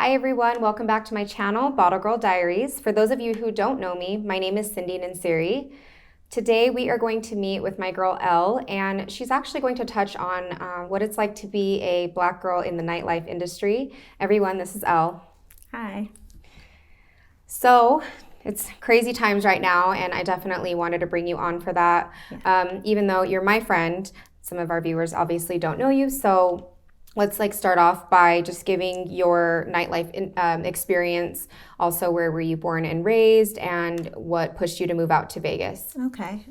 Hi everyone, welcome back to my channel, Bottle Girl Diaries. For those of you who don't know me, my name is Cindy Nansiri. Today we are going to meet with my girl Elle, and she's actually going to touch on what it's like to be a Black girl in the nightlife industry. Everyone, this is Elle. Hi. So it's crazy times right now, and I definitely wanted to bring you on for that. Yeah. Even though you're my friend, some of our viewers obviously don't know you, so let's start off by just giving your nightlife experience. Also, where were you born and raised, and what pushed you to move out to Vegas? Okay.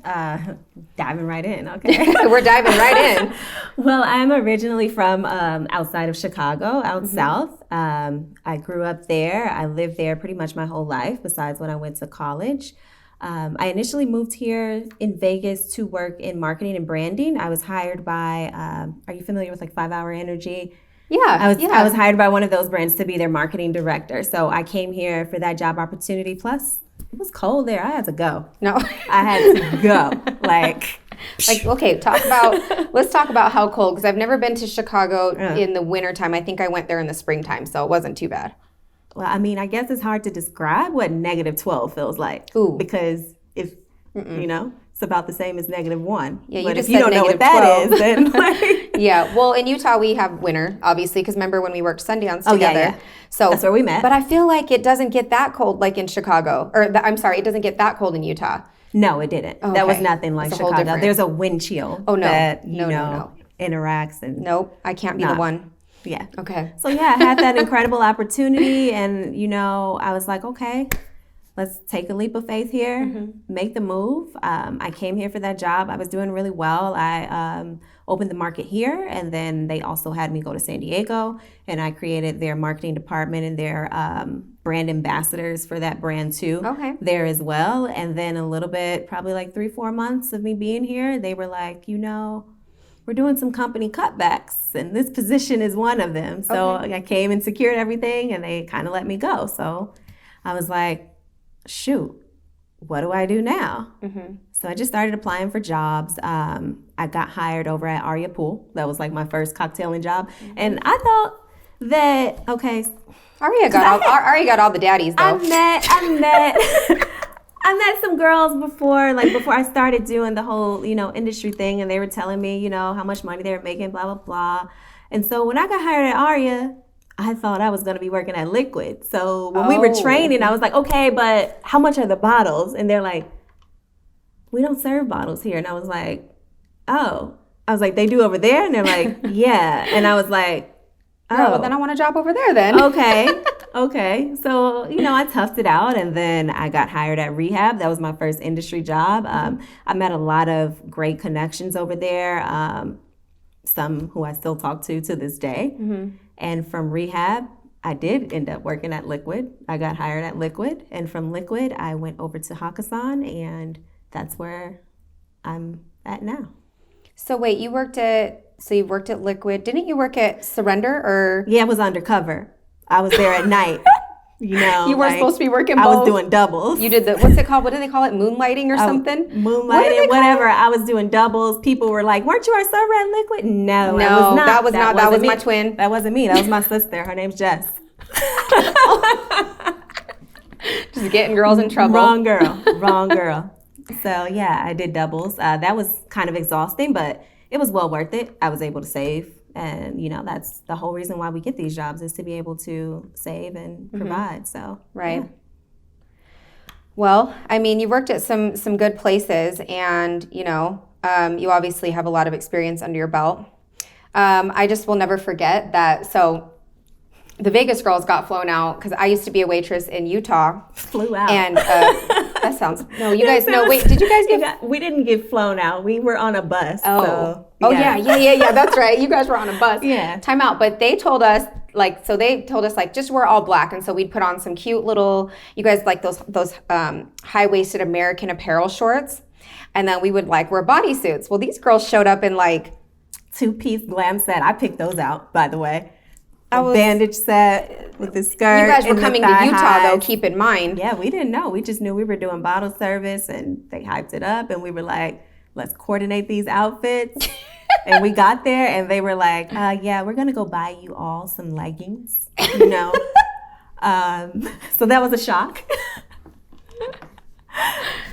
Diving right in. Okay. We're diving right in. Well, I'm originally from outside of Chicago, out south. I grew up there. I lived there pretty much my whole life, besides when I went to college. I initially moved here in Vegas to work in marketing and branding. I was hired by, are you familiar with 5 Hour Energy? Yeah. I was hired by one of those brands to be their marketing director. So I came here for that job opportunity. Plus, it was cold there. I had to go. No. I had to go. Okay, let's talk about how cold, because I've never been to Chicago in the wintertime. I think I went there in the springtime, so it wasn't too bad. Well, I mean, I guess it's hard to describe what -12 feels like. Ooh. Because if, it's about the same as -1. Yeah, but if you don't know what that is, then Yeah, well, in Utah, we have winter, obviously, because remember when we worked Sundance together? Yeah. So that's where we met. But I feel like it doesn't get that cold like in Chicago. It doesn't get that cold in Utah. No, it didn't. Okay. That was nothing like It's a whole Chicago. different- There's a wind chill that, No. interacts. And Nope, I can't be the one. Yeah. Okay. So yeah, I had that incredible opportunity, and I was like, okay, let's take a leap of faith here, make the move. I came here for that job. I was doing really well. I opened the market here, and then they also had me go to San Diego, and I created their marketing department and their brand ambassadors for that brand too. Okay. There as well. And then a little bit, probably 3-4 months of me being here, they were like, we're doing some company cutbacks, and this position is one of them. So I came and secured everything, and they kind of let me go. So I was like, shoot, what do I do now? So I just started applying for jobs. I got hired over at Aria Pool. That was my first cocktailing job. And I thought that, okay. Aria got all the daddies, though. I met some girls before I started doing the whole, industry thing, and they were telling me, how much money they were making, blah, blah, blah. And so when I got hired at Aria, I thought I was going to be working at Liquid. So when we were training, I was like, okay, but how much are the bottles? And they're like, we don't serve bottles here. And I was like, oh. I was like, they do over there? And they're like, yeah. And I was like, oh. Well, then I want a job over there then. Okay. So, I toughed it out, and then I got hired at Rehab. That was my first industry job. I met a lot of great connections over there, some who I still talk to this day. And from Rehab, I did end up working at Liquid. I got hired at Liquid, and from Liquid, I went over to Hakkasan, and that's where I'm at now. So wait, you worked at Liquid. Didn't you work at Surrender or? Yeah, I was undercover. I was there at night. You were supposed to be working both. I was doing doubles. You did what's it called? What do they call it? Moonlighting or something? Moonlighting, whatever. I was doing doubles. People were like, weren't you our server at Liquid? No, that was not. That was me. My twin. That wasn't me. That was my sister. Her name's Jess. Just getting girls in trouble. Wrong girl. So yeah, I did doubles. That was kind of exhausting, but it was well worth it. I was able to save. And, that's the whole reason why we get these jobs, is to be able to save and provide. So, right. Yeah. Well, I mean, you worked at some good places, and, you obviously have a lot of experience under your belt. I just will never forget that. So the Vegas girls got flown out, because I used to be a waitress in Utah. Flew out. And that sounds, no, you guys, no, wait, did you guys we didn't get flown out. We were on a bus. Oh, so, yeah, that's right. You guys were on a bus. Yeah. Time out. But they told us, just wear all black. And so we'd put on some cute little, you guys like those high-waisted American Apparel shorts. And then we would wear bodysuits. Well, these girls showed up in 2-piece glam set. I picked those out, by the way. Bandage set with the skirt. You guys were coming to Utah, though, keep in mind. Yeah, we didn't know. We just knew we were doing bottle service, and they hyped it up, and we were like, let's coordinate these outfits. And we got there, and they were like, yeah, we're going to go buy you all some leggings, So that was a shock.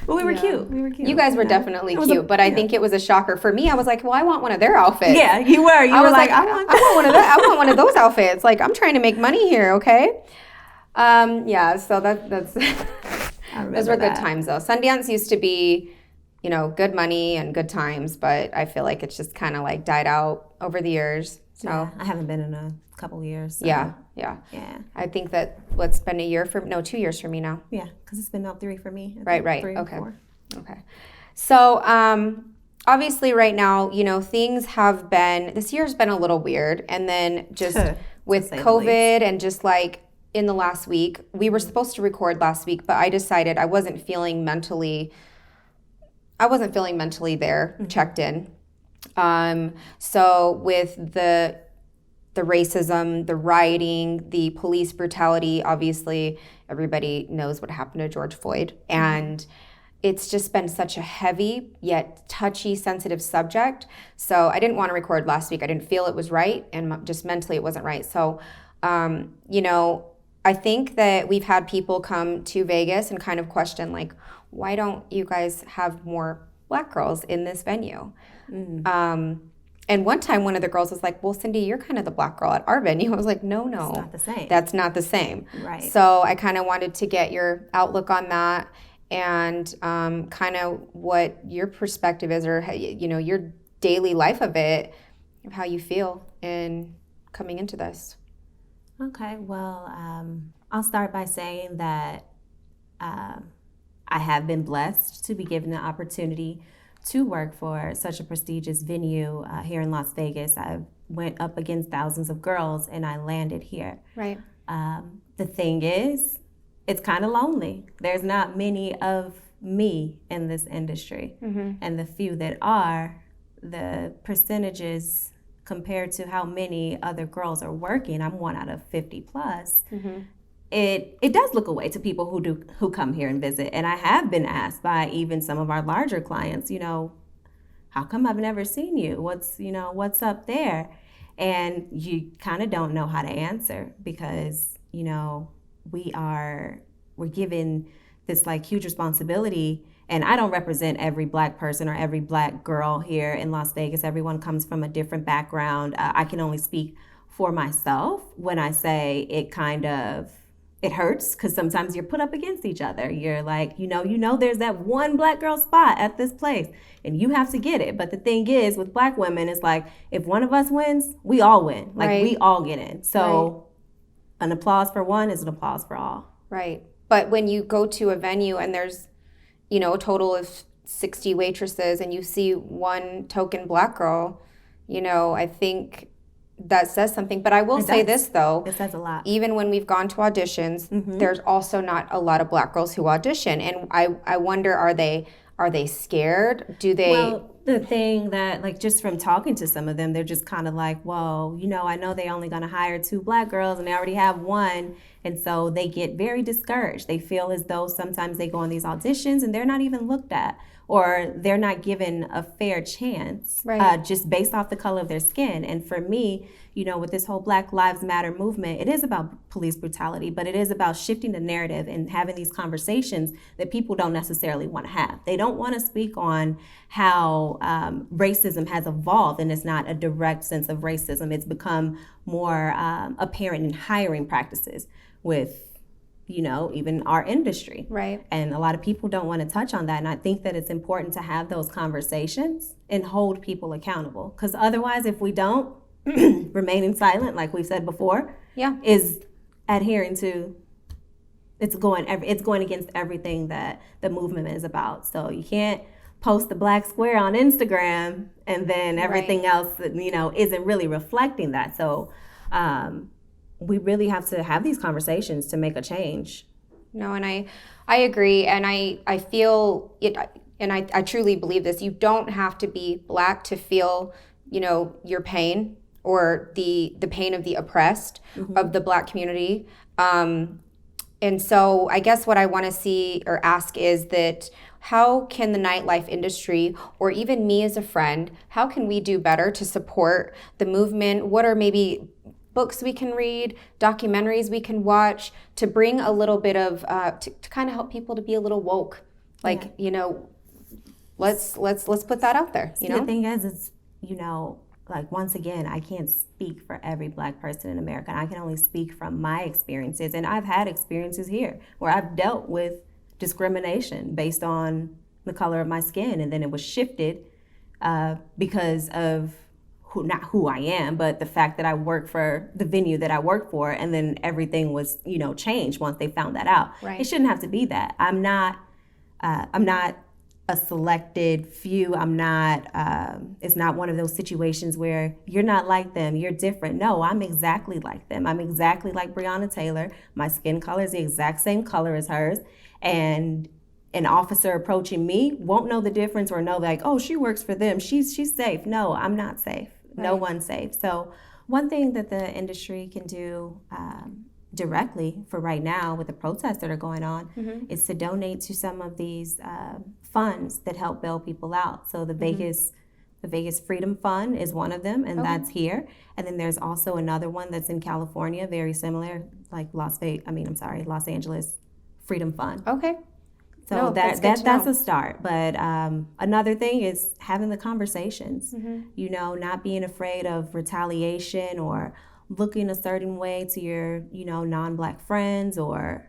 But we were cute. We were cute. You guys were definitely cute, but I think it was a shocker for me. I was like, well, I want one of their outfits. Yeah, you were. You were like, I want one of that. I want one of those outfits. Like, I'm trying to make money here, okay? Yeah. So that's those were good times though. Sundance used to be, good money and good times, but I feel like it's just kind of like died out over the years. So yeah, I haven't been in a couple of years. So. Yeah. I think that what's been 2 years for me now. Yeah, because it's been about 3 for me. Right. 3 Okay. 4. Okay. So obviously right now, things have been, this year's been a little weird. And then just with COVID and just like in the last week, we were supposed to record last week, but I decided I wasn't feeling mentally there, checked in. So with the racism, the rioting, the police brutality, obviously everybody knows what happened to George Floyd. And it's just been such a heavy yet touchy, sensitive subject. So I didn't want to record last week. I didn't feel it was right, and just mentally it wasn't right. So, I think that we've had people come to Vegas and kind of question, like, why don't you guys have more Black girls in this venue? And one time one of the girls was like, well, Cindy, you're kind of the Black girl at our venue. I was like, no. It's not the same. That's not the same. Right. So I kind of wanted to get your outlook on that and kind of what your perspective is, or, your daily life of it, of how you feel in coming into this. Okay, well, I'll start by saying that I have been blessed to be given the opportunity to work for such a prestigious venue here in Las Vegas. I went up against thousands of girls and I landed here. Right. The thing is, it's kind of lonely. There's not many of me in this industry. And the few that are, the percentages compared to how many other girls are working, I'm 1 out of 50 plus. It does look away to people who come here and visit. And I have been asked by even some of our larger clients, how come I've never seen you? What's up there? And you kind of don't know how to answer because, we're given this like huge responsibility. And I don't represent every Black person or every Black girl here in Las Vegas. Everyone comes from a different background. I can only speak for myself when I say it hurts because sometimes you're put up against each other. You're like, there's that one Black girl spot at this place and you have to get it. But the thing is with Black women, it's like, if one of us wins, we all win. Like we all get in. So an applause for one is an applause for all. Right. But when you go to a venue and there's, a total of 60 waitresses and you see one token Black girl, I think that says something. But I will say this, though. It says a lot. Even when we've gone to auditions, there's also not a lot of Black girls who audition. And I wonder, are they scared? Do they... Well, the thing that, like, just from talking to some of them, they're just kind of like, well, I know they're only going to hire 2 Black girls and they already have one. And so they get very discouraged. They feel as though sometimes they go on these auditions and they're not even looked at, or they're not given a fair chance just based off the color of their skin. And for me, with this whole Black Lives Matter movement, it is about police brutality, but it is about shifting the narrative and having these conversations that people don't necessarily want to have. They don't want to speak on how racism has evolved, and it's not a direct sense of racism. It's become more apparent in hiring practices with even our industry. Right. And a lot of people don't want to touch on that. And I think that it's important to have those conversations and hold people accountable. Because otherwise, if we don't, remaining silent, like we've said before, is adhering to, it's going against everything that the movement is about. So you can't post the Black square on Instagram and then everything else, isn't really reflecting that. So, we really have to have these conversations to make a change. No, and I agree, and I feel it, and I truly believe this. You don't have to be Black to feel, your pain or the pain of the oppressed of the Black community. And so I guess what I want to see or ask is that how can the nightlife industry, or even me as a friend, how can we do better to support the movement? What are maybe books we can read, documentaries we can watch to bring a little bit of to kind of help people to be a little woke. Like, let's put that out there. See, the thing is, like, once again, I can't speak for every Black person in America. I can only speak from my experiences. And I've had experiences here where I've dealt with discrimination based on the color of my skin. And then it was shifted because of not who I am, but the fact that I work for the venue that I work for. And then everything was, changed once they found that out. Right. It shouldn't have to be that. I'm not a selected few. I'm not, it's not one of those situations where you're not like them, you're different. No, I'm exactly like them. I'm exactly like Breonna Taylor. My skin color is the exact same color as hers. And an officer approaching me won't know the difference or know like, oh, she works for them, she's safe. No, I'm not safe. Right. No one's safe. So one thing that the industry can do directly for right now with the protests that are going on is to donate to some of these funds that help bail people out. So the Vegas Freedom Fund is one of them, and that's here. And then there's also another one that's in California, very similar, like Los Angeles Freedom Fund. Okay. So that's a start. But another thing is having the conversations, not being afraid of retaliation or looking a certain way to your, non-Black friends, or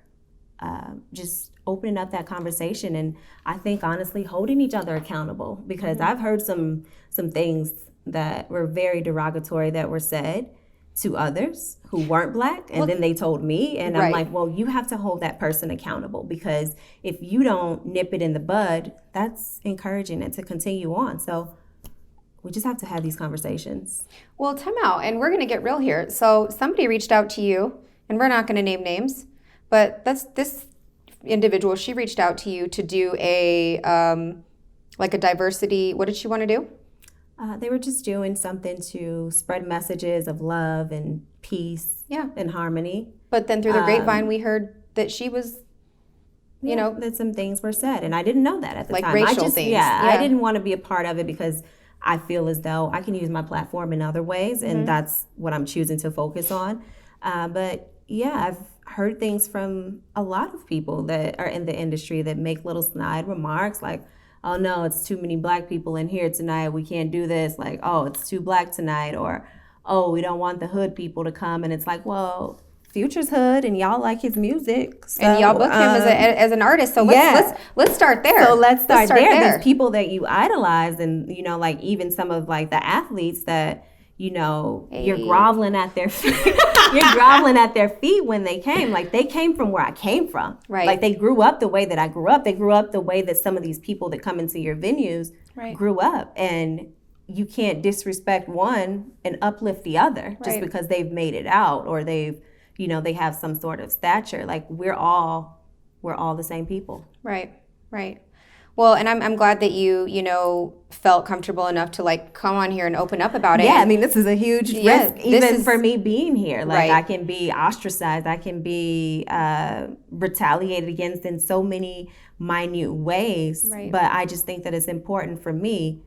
just opening up that conversation. And I think, honestly, holding each other accountable, because I've heard some things that were very derogatory that were said to others who weren't Black, and then they told me, and I'm like, well, you have to hold that person accountable, because if you don't nip it in the bud, that's encouraging it to continue on. So we just have to have these conversations. Well, time out, and we're going to get real here. So somebody reached out to you, and we're not going to name names, but this individual, she reached out to you to do a diversity. What did she want to do? They were just doing something to spread messages of love and peace and harmony. But then through the grapevine, we heard that she was, that some things were said, and I didn't know that at the time. Like racial things. I didn't want to be a part of it, because I feel as though I can use my platform in other ways, and that's what I'm choosing to focus on. But I've heard things from a lot of people that are in the industry that make little snide remarks like, oh no, it's too many Black people in here tonight, we can't do this. Like, oh, it's too Black tonight, or oh, we don't want the hood people to come. And it's like, well, Future's hood, and y'all like his music, so, and y'all book him as an artist. So let's start there. So let's start there. There's people that you idolize, and like even some of like the athletes that you're groveling at their feet. You're groveling at their feet when they came. Like, they came from where I came from. Right. Like, they grew up the way that I grew up. They grew up the way that some of these people that come into your venues grew up. And you can't disrespect one and uplift the other just because they've made it out, or they've, they have some sort of stature. Like, we're all the same people. Right. Well, and I'm glad that you felt comfortable enough to like come on here and open up about it. Yeah, I mean, this is a huge risk, even for me being here. Like, I can be ostracized, I can be retaliated against in so many minute ways. Right. But I just think that it's important for me,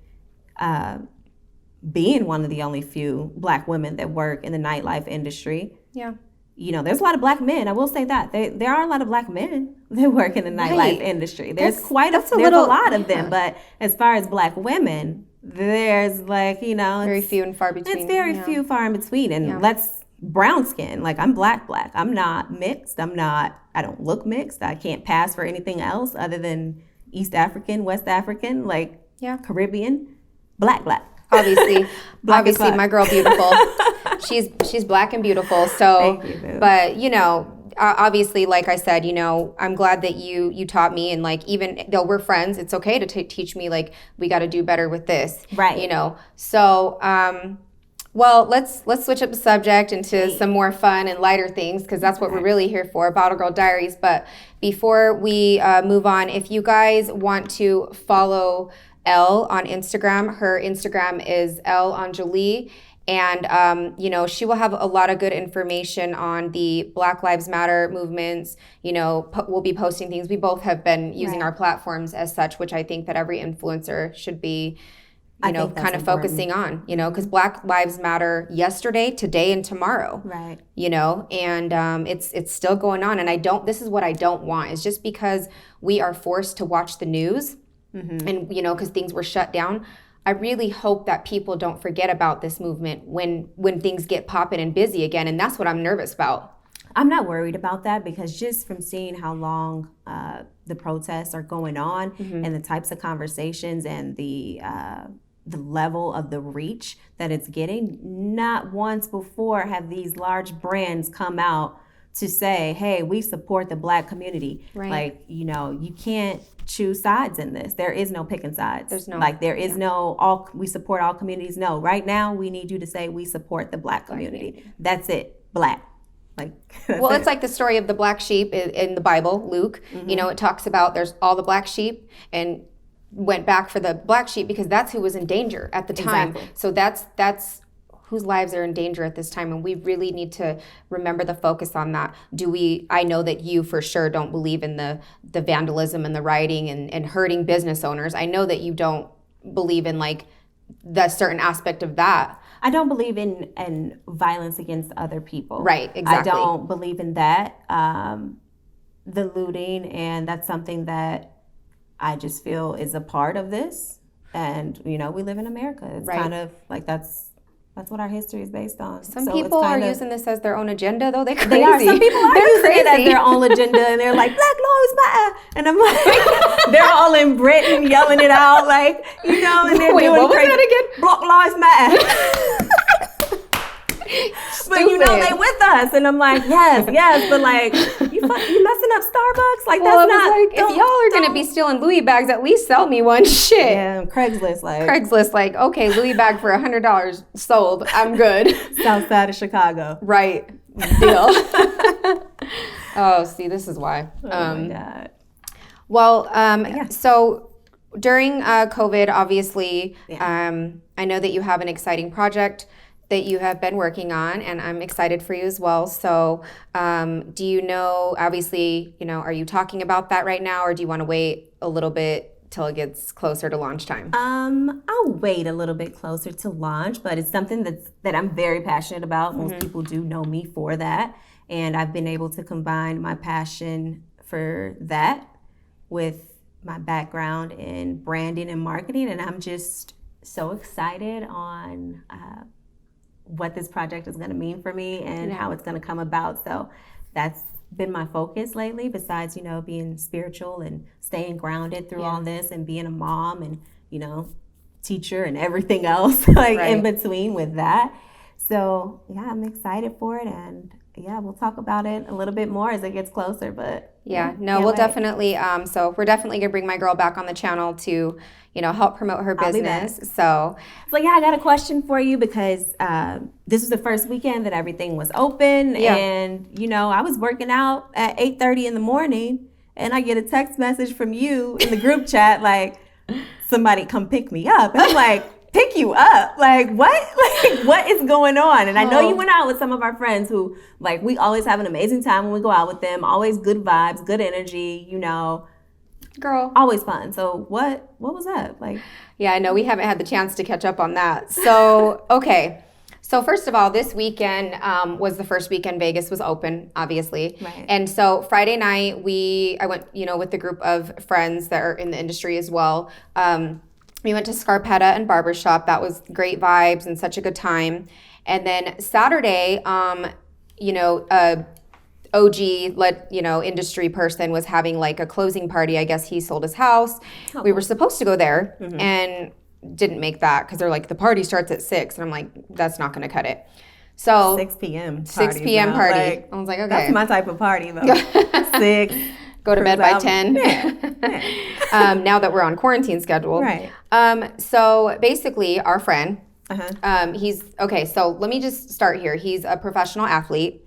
being one of the only few Black women that work in the nightlife industry. Yeah. There's a lot of Black men. I will say that there are a lot of Black men that work in the nightlife industry. There's a lot of them. But as far as Black women, there's like, very few and far between. It's very few, far in between. And let's brown skin. Like, I'm black. I'm not mixed. I don't look mixed. I can't pass for anything else other than East African, West African, like Caribbean, black. Obviously, my girl, beautiful. She's Black and beautiful. So, thank you, but obviously, like I said, I'm glad that you taught me, and like, even though we're friends, it's okay to teach me, like, we got to do better with this, right? So, well, let's switch up the subject into some more fun and lighter things, because that's what we're really here for, Bottle Girl Diaries. But before we move on, if you guys want to follow Elle on Instagram, her Instagram is Elle Anjali. And, she will have a lot of good information on the Black Lives Matter movements. We'll be posting things. We both have been using our platforms as such, which I think that every influencer should be you know, kind of focusing on, you know, because Black Lives Matter yesterday, today, and tomorrow. Right. You know, and it's still going on. And this is what I don't want, is just because we are forced to watch the news and, you know, because things were shut down. I really hope that people don't forget about this movement when things get popping and busy again. And that's what I'm nervous about. I'm not worried about that, because just from seeing how long the protests are going on and the types of conversations and the level of the reach that it's getting, not once before have these large brands come out to say, hey, we support the Black community. Right. Like, you know, you can't choose sides in this. There is no picking sides. There's no, like, there is no, we support all communities. No, right now we need you to say we support the Black community. That's it. Black. Like, well, it's like the story of the black sheep in the Bible, Luke. You know, it talks about there's all the black sheep and went back for the black sheep because that's who was in danger at the time. Exactly. So that's whose lives are in danger at this time, and we really need to remember the focus on that. I know that you for sure don't believe in the vandalism and the rioting and hurting business owners. I know that you don't believe in like the certain aspect of that. I don't believe in violence against other people. Right, exactly. I don't believe in that. The looting, and that's something that I just feel is a part of this. And, you know, we live in America. It's kind of like that's what our history is based on. Some people are using this as their own agenda, though. They are. Some people are using it as their own agenda, and they're like, Black Lives Matter. And I'm like, they're all in Britain yelling it out, like, you know, and they're doing what was crazy. that again? Black Lives Matter. But you know they with us, and I'm like, yes, but like you messing up Starbucks, like that's not. Like, if y'all are gonna be stealing Louis bags, at least sell me one. Shit. Yeah, Craigslist, like okay, Louis bag for $100 sold. I'm good. South side of Chicago. Right. Deal. Oh, see, this is why. Oh my God. Well, so during COVID, obviously, I know that you have an exciting project that you have been working on, and I'm excited for you as well. So do you know, obviously, you know, are you talking about that right now, or do you want to wait a little bit till it gets closer to launch time? I'll wait a little bit closer to launch, but it's something that I'm very passionate about. Most people do know me for that, and I've been able to combine my passion for that with my background in branding and marketing, and I'm just so excited on what this project is going to mean for me and how it's going to come about. So that's been my focus lately, besides, you know, being spiritual and staying grounded through all this, and being a mom and, you know, teacher and everything else like in between with that. So yeah, I'm excited for it, and we'll talk about it a little bit more as it gets closer. But we'll definitely so we're definitely gonna bring my girl back on the channel to, you know, help promote her business. So I got a question for you, because this was the first weekend that everything was open, and you know, I was working out at 8:30 in the morning, and I get a text message from you in the group chat like, somebody come pick me up, and I'm like, pick you up? Like what? Like what is going on? And I know you went out with some of our friends who, like, we always have an amazing time when we go out with them. Always good vibes, good energy, you know. Girl. Always fun. So what was that? Like, yeah, I know we haven't had the chance to catch up on that. So, okay. So first of all, this weekend was the first weekend Vegas was open, obviously. Right. And so Friday night, I went, you know, with a group of friends that are in the industry as well. We went to Scarpetta and Barbershop. That was great vibes and such a good time. And then Saturday, you know, OG, industry person was having like a closing party. I guess he sold his house. We were supposed to go there and didn't make that because they're like, the party starts at 6. And I'm like, that's not going to cut it. So 6 p.m. 6 p.m. party. Like, I was like, okay. That's my type of party though. 6. Go to bed by 10. Now that we're on quarantine schedule. Right. So basically our friend, so let me just start here. He's a professional athlete,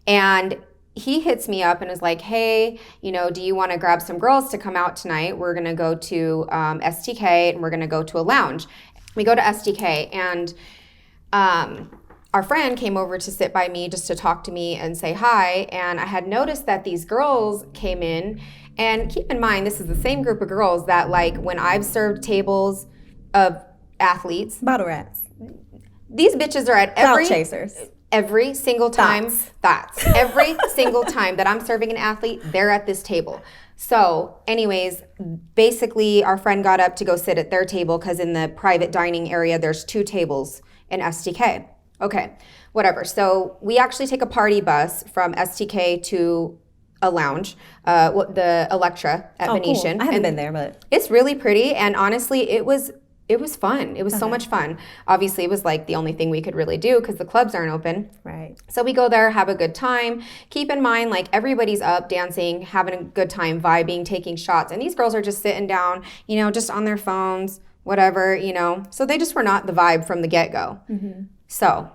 and he hits me up and is like, hey, you know, do you want to grab some girls to come out tonight? We're going to go to STK, and we're going to go to a lounge. We go to STK, and our friend came over to sit by me just to talk to me and say hi. And I had noticed that these girls came in, and keep in mind, this is the same group of girls that, like, when I've served tables of athletes. Bottle rats. These bitches are at Clout chasers. Every single time. Thoughts. Every single time that I'm serving an athlete, they're at this table. So anyways, basically our friend got up to go sit at their table because in the private dining area, there's 2 tables in STK. Okay, whatever. So we actually take a party bus from STK to a lounge, the Electra at Venetian. Cool. I haven't been there, but it's really pretty. And honestly, it was fun. It was so much fun. Obviously, it was like the only thing we could really do because the clubs aren't open. Right. So we go there, have a good time. Keep in mind, like everybody's up dancing, having a good time, vibing, taking shots. And these girls are just sitting down, just on their phones, whatever, So they just were not the vibe from the get-go. Mm-hmm. So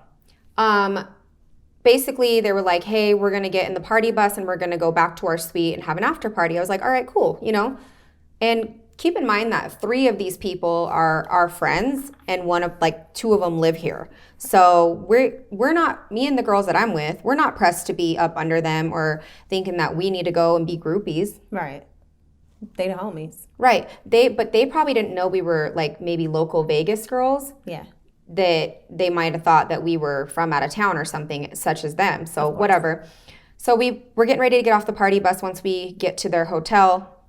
basically they were like, hey, we're going to get in the party bus and we're going to go back to our suite and have an after party. I was like, all right, cool, And keep in mind that 3 of these people are our friends and 2 of them live here. So we're not, me and the girls that I'm with, we're not pressed to be up under them or thinking that we need to go and be groupies. Right. They the homies. Right. But they probably didn't know we were like maybe local Vegas girls. Yeah. That they might have thought that we were from out of town or something such as them. So whatever. So we're getting ready to get off the party bus once we get to their hotel.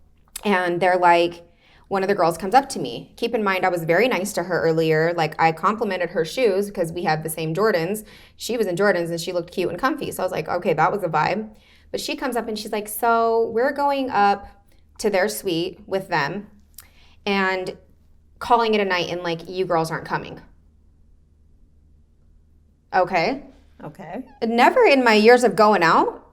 And they're like, one of the girls comes up to me. Keep in mind, I was very nice to her earlier. Like I complimented her shoes because we have the same Jordans. She was in Jordans and she looked cute and comfy. So I was like, okay, that was a vibe. But she comes up and she's like, so we're going up to their suite with them and calling it a night and like, you girls aren't coming. Okay. Never in my years of going out,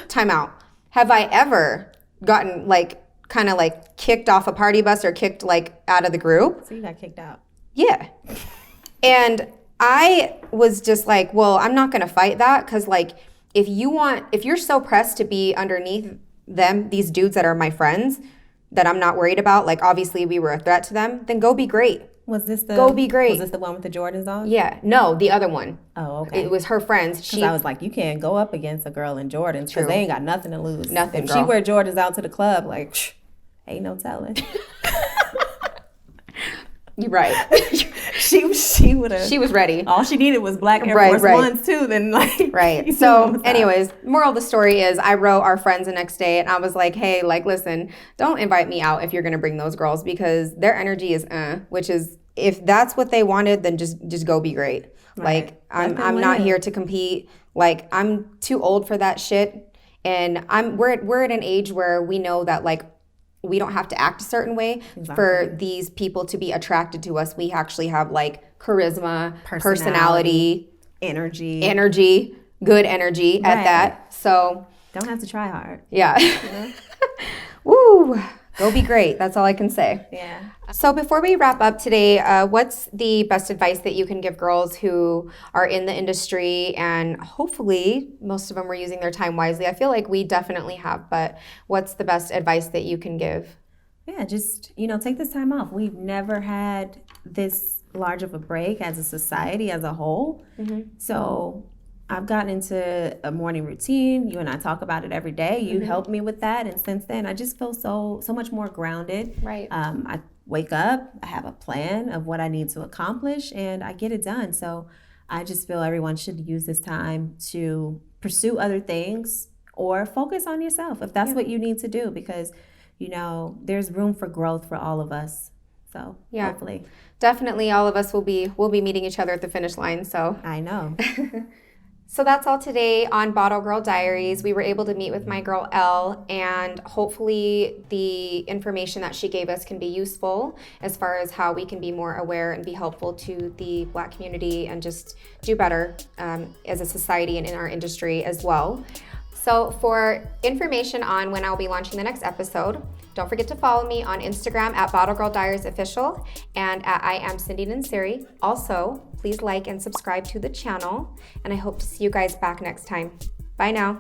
time out, have I ever gotten like kind of like kicked off a party bus or kicked like out of the group. So you got kicked out. Yeah. And I was just like, well, I'm not going to fight that because like if you're so pressed to be underneath them, these dudes that are my friends that I'm not worried about, like obviously we were a threat to them, then go be great. Go be great. Was this the one with the Jordans on? Yeah. No, the other one. Oh, okay. It was her friends. Because I was like, you can't go up against a girl in Jordans because they ain't got nothing to lose. Nothing, If girl. she wear Jordans out to the club, like, ain't no telling. You're right. She would have. She was ready. All she needed was black Air Force Ones too. Then like. Right. So, anyways, moral of the story is I wrote our friends the next day and I was like, hey, like, listen, don't invite me out if you're gonna bring those girls because their energy is which is if that's what they wanted, then just go be great. Right. Like I'm not here to compete. Like I'm too old for that shit. And we're at an age where we know that like we don't have to act a certain way for these people to be attracted to us. We actually have like charisma, personality, energy, good energy at that. So don't have to try hard. Yeah. You know? Woo. Go be great. That's all I can say. Yeah. So before we wrap up today, what's the best advice that you can give girls who are in the industry and hopefully most of them are using their time wisely? I feel like we definitely have, but what's the best advice that you can give? Yeah, just, take this time off. We've never had this large of a break as a society as a whole. Mm-hmm. So I've gotten into a morning routine. You and I talk about it every day. You helped me with that. And since then, I just feel so much more grounded. Right. I wake up, I have a plan of what I need to accomplish, and I get it done. So I just feel everyone should use this time to pursue other things or focus on yourself if that's what you need to do because, there's room for growth for all of us. So hopefully. Definitely all of us will be meeting each other at the finish line. So I know. So that's all today on Bottle Girl Diaries. We were able to meet with my girl, Elle, and hopefully the information that she gave us can be useful as far as how we can be more aware and be helpful to the Black community and just do better as a society and in our industry as well. So for information on when I'll be launching the next episode, don't forget to follow me on Instagram at Bottle Girl Diaries Official and at I am Cindy Nansiri. Also, please like and subscribe to the channel, and I hope to see you guys back next time. Bye now.